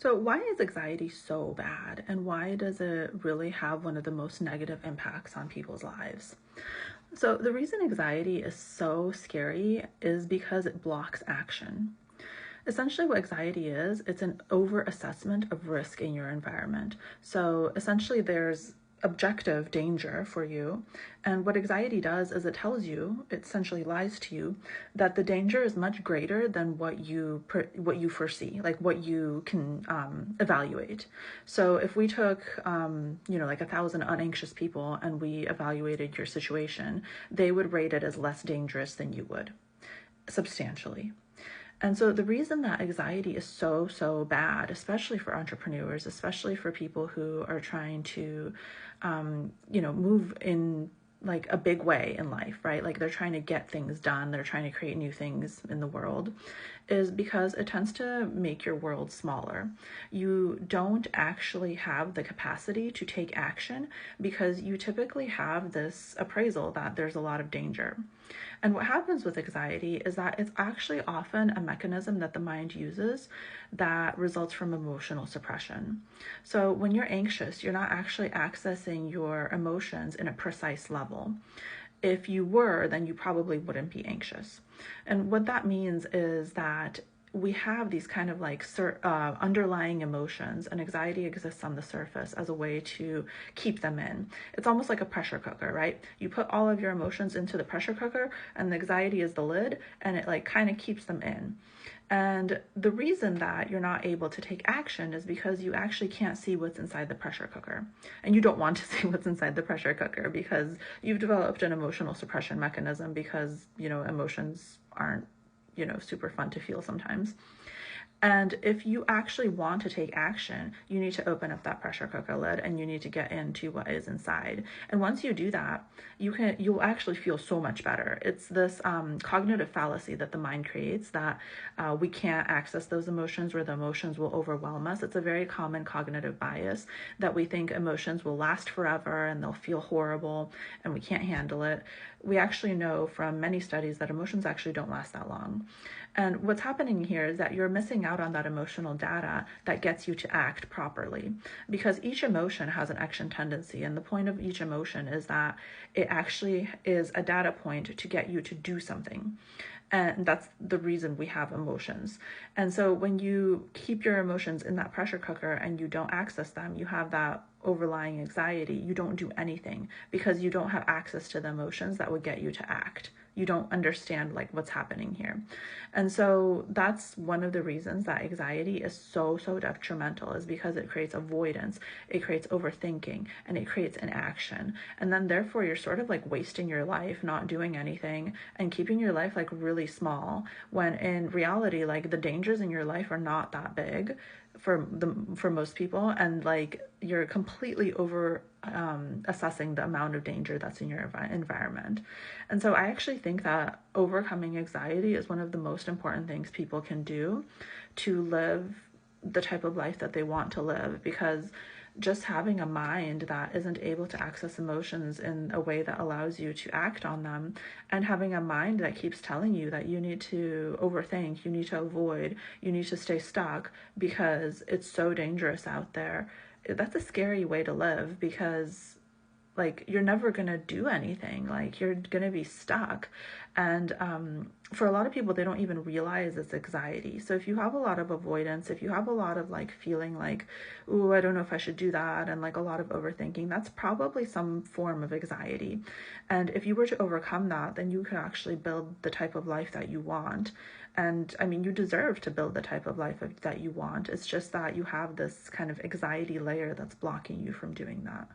So, why is anxiety so bad, and why does it really have one of the most negative impacts on people's lives? So, the reason anxiety is so scary is because it blocks action. Essentially, what anxiety is, it's an over assessment of risk in your environment. So, essentially, there's objective danger for you. And what anxiety does is it tells you, it essentially lies to you, that the danger is much greater than what you foresee, like what you can evaluate. So if we took, like 1,000 unanxious people and we evaluated your situation, they would rate it as less dangerous than you would, substantially. And so the reason that anxiety is so bad, especially for entrepreneurs, especially for people who are trying to, move in like a big way in life, right? Like they're trying to get things done, they're trying to create new things in the world, is because it tends to make your world smaller. You don't actually have the capacity to take action because you typically have this appraisal that there's a lot of danger. And what happens with anxiety is that it's actually often a mechanism that the mind uses that results from emotional suppression. So when you're anxious, you're not actually accessing your emotions in a precise level. If you were, then you probably wouldn't be anxious. And what that means is that we have these kind of like underlying emotions, and anxiety exists on the surface as a way to keep them in. It's almost like a pressure cooker, right? You put all of your emotions into the pressure cooker, and the anxiety is the lid, and it like kind of keeps them in. And the reason that you're not able to take action is because you actually can't see what's inside the pressure cooker. And you don't want to see what's inside the pressure cooker because you've developed an emotional suppression mechanism because, emotions aren't, super fun to feel sometimes. And if you actually want to take action, you need to open up that pressure cooker lid and you need to get into what is inside. And once you do that, you'll actually feel so much better. It's this cognitive fallacy that the mind creates that we can't access those emotions, or the emotions will overwhelm us. It's a very common cognitive bias that we think emotions will last forever and they'll feel horrible and we can't handle it. We actually know from many studies that emotions actually don't last that long. And what's happening here is that you're missing out on that emotional data that gets you to act properly, because each emotion has an action tendency. And the point of each emotion is that it actually is a data point to get you to do something. And that's the reason we have emotions. And so when you keep your emotions in that pressure cooker and you don't access them, you have that overlying anxiety. You don't do anything because you don't have access to the emotions that would get you to act. You don't understand like what's happening here. And so that's one of the reasons that anxiety is so detrimental, is because it creates avoidance, it creates overthinking, and it creates inaction. And then therefore you're sort of like wasting your life not doing anything and keeping your life like really small, when in reality like the dangers in your life are not that big for most people, and like you're completely over assessing the amount of danger that's in your environment. And so I actually think that overcoming anxiety is one of the most important things people can do to live the type of life that they want to live, because just having a mind that isn't able to access emotions in a way that allows you to act on them, and having a mind that keeps telling you that you need to overthink, you need to avoid, you need to stay stuck because it's so dangerous out there, that's a scary way to live, because like you're never gonna do anything, like you're gonna be stuck. And for a lot of people, they don't even realize it's anxiety. So if you have a lot of avoidance, if you have a lot of like feeling like, ooh, I don't know if I should do that, and like a lot of overthinking, that's probably some form of anxiety. And if you were to overcome that, then you can actually build the type of life that you want. And I mean, you deserve to build the type of life that you want. It's just that you have this kind of anxiety layer that's blocking you from doing that.